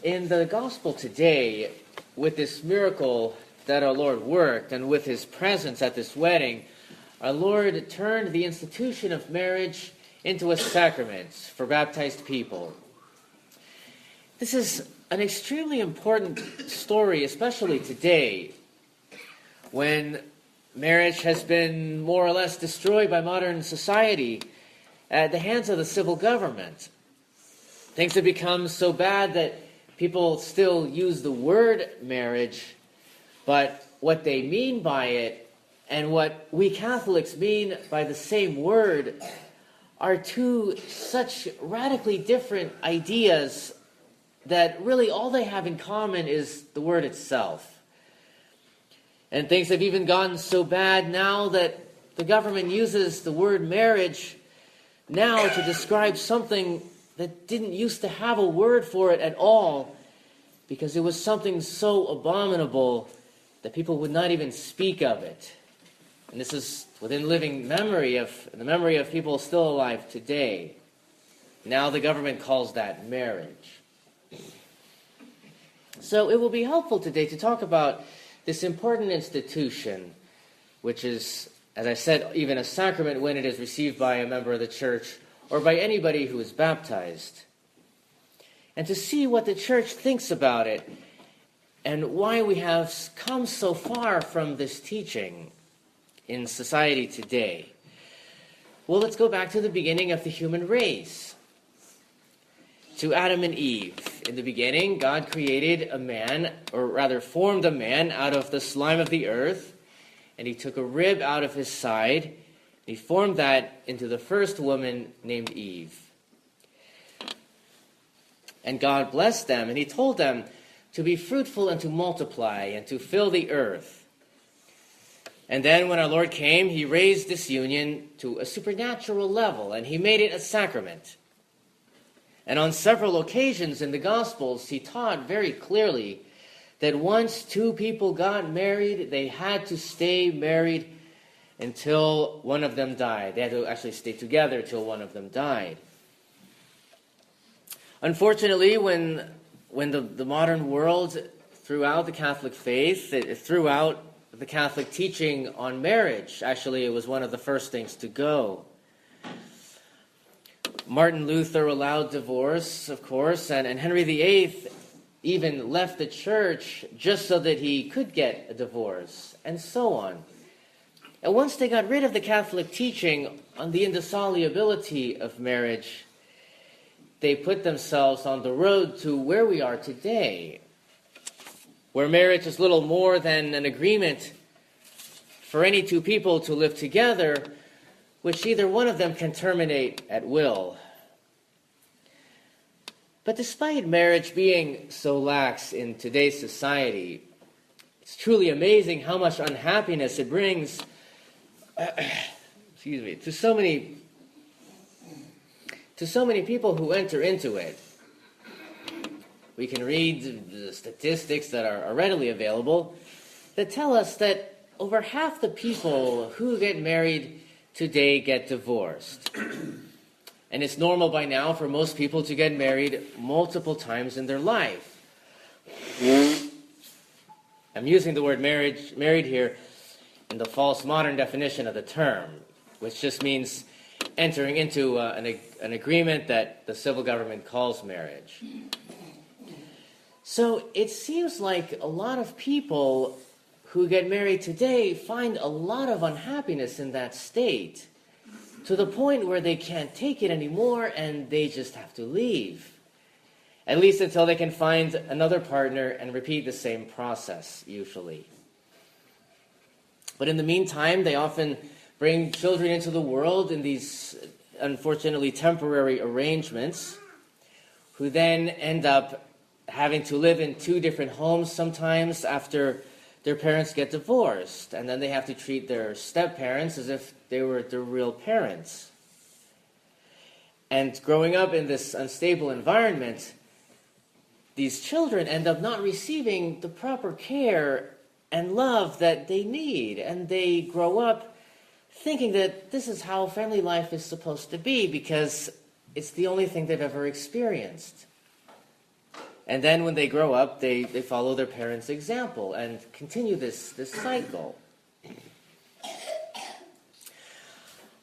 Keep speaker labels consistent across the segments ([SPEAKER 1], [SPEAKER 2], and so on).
[SPEAKER 1] In the gospel today, with this miracle that our Lord worked and with his presence at this wedding, our Lord turned the institution of marriage into a sacrament for baptized people. This is an extremely important story, especially today, when marriage has been more or less destroyed by modern society at the hands of the civil government. Things have become so bad that people still use the word marriage, but what they mean by it and what we Catholics mean by the same word are two such radically different ideas that really all they have in common is the word itself. And things have even gotten so bad now that the government uses the word marriage now to describe something that didn't used to have a word for it at all, because it was something so abominable that people would not even speak of it. And this is within living memory of the memory of people still alive today. Now the government calls that marriage. So it will be helpful today to talk about this important institution, which is, as I said, even a sacrament when it is received by a member of the church or by anybody who is baptized, and to see what the church thinks about it and why we have come so far from this teaching in society today. Well, let's go back to the beginning of the human race, to Adam and Eve. In the beginning, God created a man, or rather formed a man out of the slime of the earth, and he took a rib out of his side. He formed that into the first woman named Eve. And God blessed them, and he told them to be fruitful and to multiply and to fill the earth. And then when our Lord came, he raised this union to a supernatural level, and he made it a sacrament. And on several occasions in the Gospels, he taught very clearly that once two people got married, they had to stay married until one of them died. They had to actually stay together till one of them died. Unfortunately, when the modern world threw out the Catholic faith, it threw out the Catholic teaching on marriage. Actually, it was one of the first things to go. Martin Luther allowed divorce, of course, and Henry VIII even left the church just so that he could get a divorce, and so on. And once they got rid of the Catholic teaching on the indissolubility of marriage, they put themselves on the road to where we are today, where marriage is little more than an agreement for any two people to live together, which either one of them can terminate at will. But despite marriage being so lax in today's society, it's truly amazing how much unhappiness it brings to so many people who enter into it. We can read the statistics that are readily available that tell us that over half the people who get married today get divorced. And it's normal by now for most people to get married multiple times in their life. I'm using the word married here in the false modern definition of the term, which just means entering into an agreement that the civil government calls marriage. So it seems like a lot of people who get married today find a lot of unhappiness in that state, to the point where they can't take it anymore and they just have to leave. At least until they can find another partner and repeat the same process, usually. But in the meantime, they often bring children into the world in these, unfortunately, temporary arrangements, who then end up having to live in two different homes sometimes after their parents get divorced, and then they have to treat their step-parents as if they were their real parents. And growing up in this unstable environment, these children end up not receiving the proper care and love that they need, and they grow up thinking that this is how family life is supposed to be because it's the only thing they've ever experienced. And then when they grow up, they follow their parents' example and continue this cycle.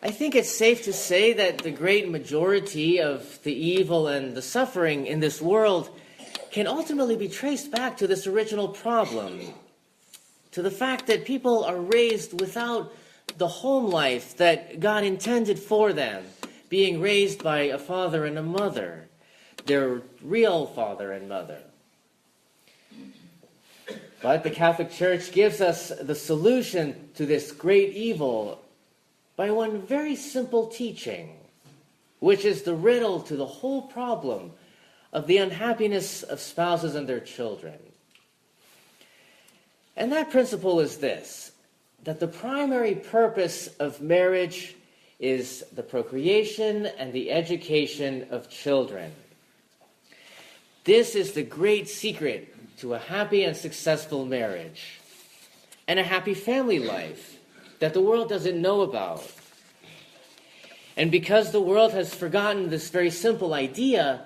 [SPEAKER 1] I think it's safe to say that the great majority of the evil and the suffering in this world can ultimately be traced back to this original problem, to the fact that people are raised without the home life that God intended for them, being raised by a father and a mother, their real father and mother. But the Catholic Church gives us the solution to this great evil by one very simple teaching, which is the riddle to the whole problem of the unhappiness of spouses and their children. And that principle is this, that the primary purpose of marriage is the procreation and the education of children. This is the great secret to a happy and successful marriage and a happy family life that the world doesn't know about. And because the world has forgotten this very simple idea,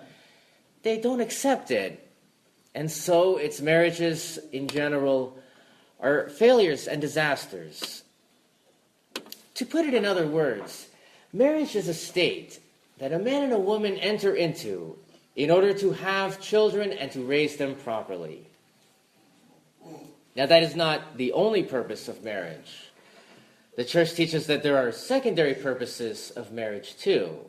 [SPEAKER 1] they don't accept it. And so its marriages in general are failures and disasters. To put it in other words, marriage is a state that a man and a woman enter into in order to have children and to raise them properly. Now, that is not the only purpose of marriage. The Church teaches that there are secondary purposes of marriage too.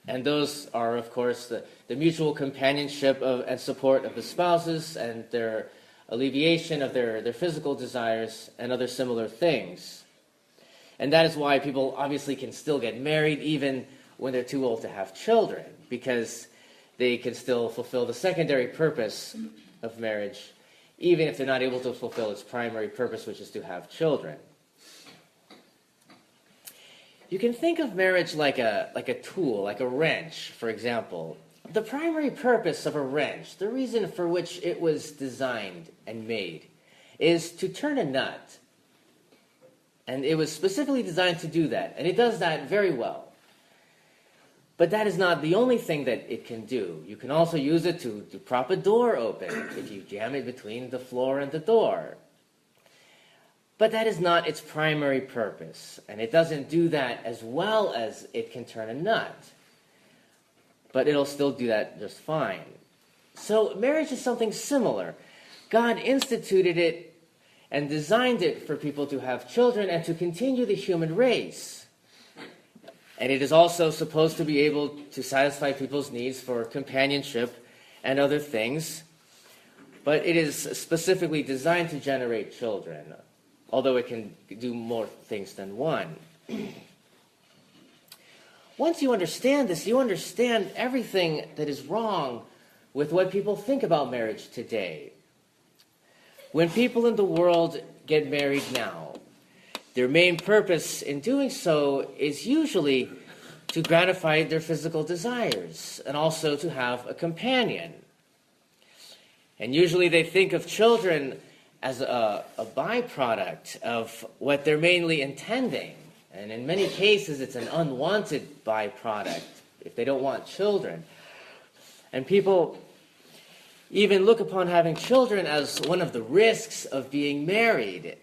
[SPEAKER 1] And those are, of course, the mutual companionship and support of the spouses and their alleviation of their physical desires and other similar things. And that is why people obviously can still get married even when they're too old to have children, because they can still fulfill the secondary purpose of marriage, even if they're not able to fulfill its primary purpose, which is to have children. You can think of marriage like a tool, like a wrench, for example. The primary purpose of a wrench, the reason for which it was designed and made, is to turn a nut. And it was specifically designed to do that, and it does that very well. But that is not the only thing that it can do. You can also use it to prop a door open if you jam it between the floor and the door. But that is not its primary purpose, and it doesn't do that as well as it can turn a nut. But it'll still do that just fine. So marriage is something similar. God instituted it and designed it for people to have children and to continue the human race. And it is also supposed to be able to satisfy people's needs for companionship and other things. But it is specifically designed to generate children, although it can do more things than one. Once you understand this, you understand everything that is wrong with what people think about marriage today. When people in the world get married now, their main purpose in doing so is usually to gratify their physical desires and also to have a companion. And usually they think of children as a byproduct of what they're mainly intending. And in many cases, it's an unwanted byproduct if they don't want children. And people even look upon having children as one of the risks of being married,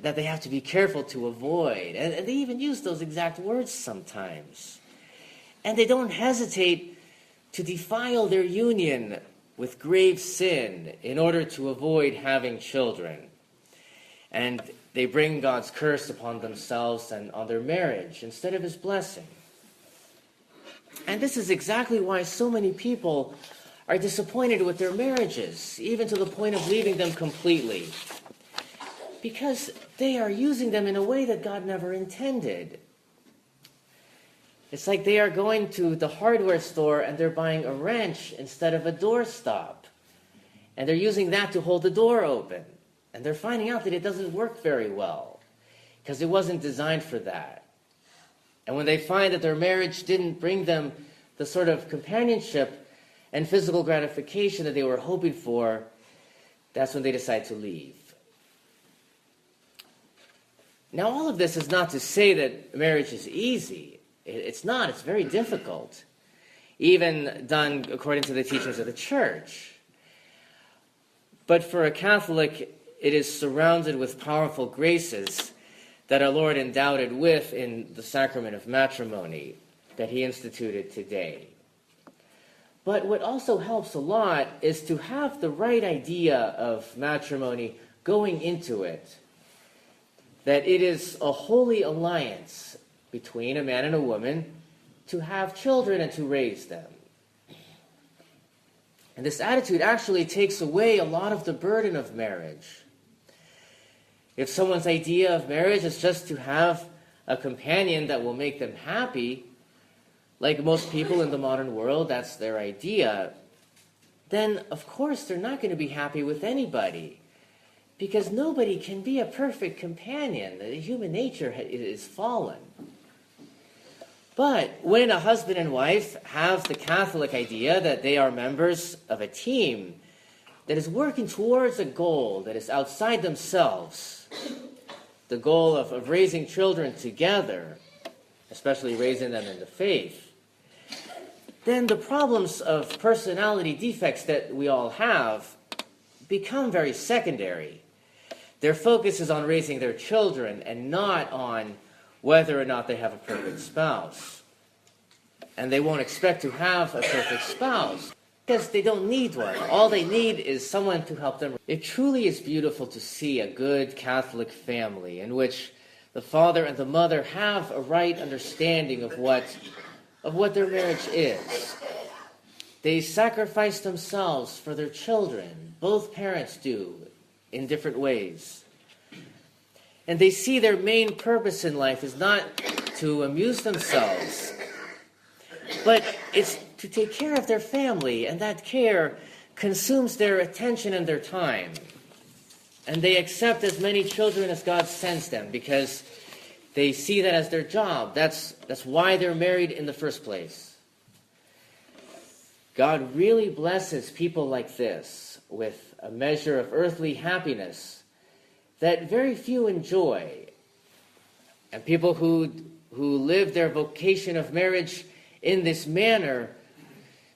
[SPEAKER 1] that they have to be careful to avoid. And they even use those exact words sometimes. And they don't hesitate to defile their union with grave sin in order to avoid having children. And they bring God's curse upon themselves and on their marriage instead of his blessing. And this is exactly why so many people are disappointed with their marriages, even to the point of leaving them completely. Because they are using them in a way that God never intended. It's like they are going to the hardware store and they're buying a wrench instead of a doorstop. And they're using that to hold the door open. And they're finding out that it doesn't work very well because it wasn't designed for that. And when they find that their marriage didn't bring them the sort of companionship and physical gratification that they were hoping for, that's when they decide to leave. Now, all of this is not to say that marriage is easy. It's not. It's very difficult, even done according to the teachings of the church. But for a Catholic, it is surrounded with powerful graces that our Lord endowed it with in the sacrament of matrimony that he instituted today. But what also helps a lot is to have the right idea of matrimony going into it, that it is a holy alliance between a man and a woman to have children and to raise them. And this attitude actually takes away a lot of the burden of marriage. If someone's idea of marriage is just to have a companion that will make them happy, like most people in the modern world, that's their idea, then of course they're not going to be happy with anybody, because nobody can be a perfect companion. Human nature is fallen. But when a husband and wife have the Catholic idea that they are members of a team that is working towards a goal that is outside themselves, the goal of raising children together, especially raising them in the faith, then the problems of personality defects that we all have become very secondary. Their focus is on raising their children and not on whether or not they have a perfect spouse. And they won't expect to have a perfect spouse because they don't need one. All they need is someone to help them. It truly is beautiful to see a good Catholic family in which the father and the mother have a right understanding of what their marriage is. They sacrifice themselves for their children. Both parents do, in different ways. And they see their main purpose in life is not to amuse themselves, but it's to take care of their family, and that care consumes their attention and their time. And they accept as many children as God sends them because they see that as their job. That's why they're married in the first place. God really blesses people like this with a measure of earthly happiness that very few enjoy. And people who live their vocation of marriage in this manner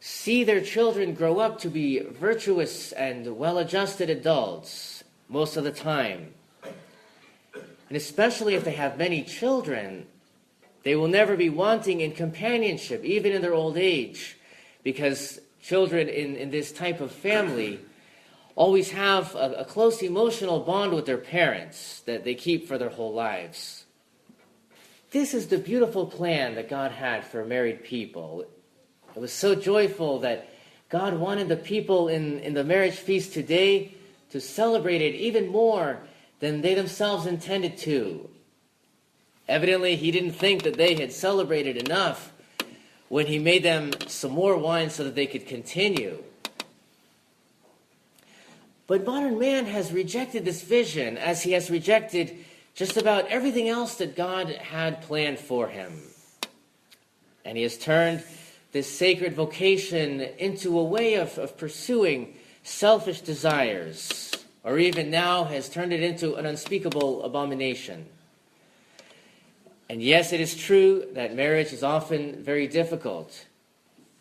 [SPEAKER 1] see their children grow up to be virtuous and well-adjusted adults most of the time. And especially if they have many children, they will never be wanting in companionship, even in their old age, because children in this type of family always have a close emotional bond with their parents that they keep for their whole lives. This is the beautiful plan that God had for married people. It was so joyful that God wanted the people in the marriage feast today to celebrate it even more than they themselves intended to. Evidently, he didn't think that they had celebrated enough when he made them some more wine so that they could continue. But modern man has rejected this vision, as he has rejected just about everything else that God had planned for him. And he has turned this sacred vocation into a way of pursuing selfish desires, or even now has turned it into an unspeakable abomination. And yes, it is true that marriage is often very difficult.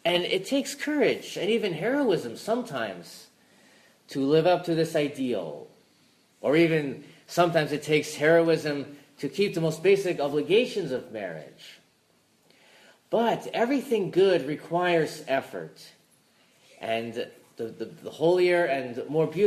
[SPEAKER 1] And it takes courage and even heroism sometimes to live up to this ideal. Or even sometimes it takes heroism to keep the most basic obligations of marriage. But everything good requires effort. And the holier and more beautiful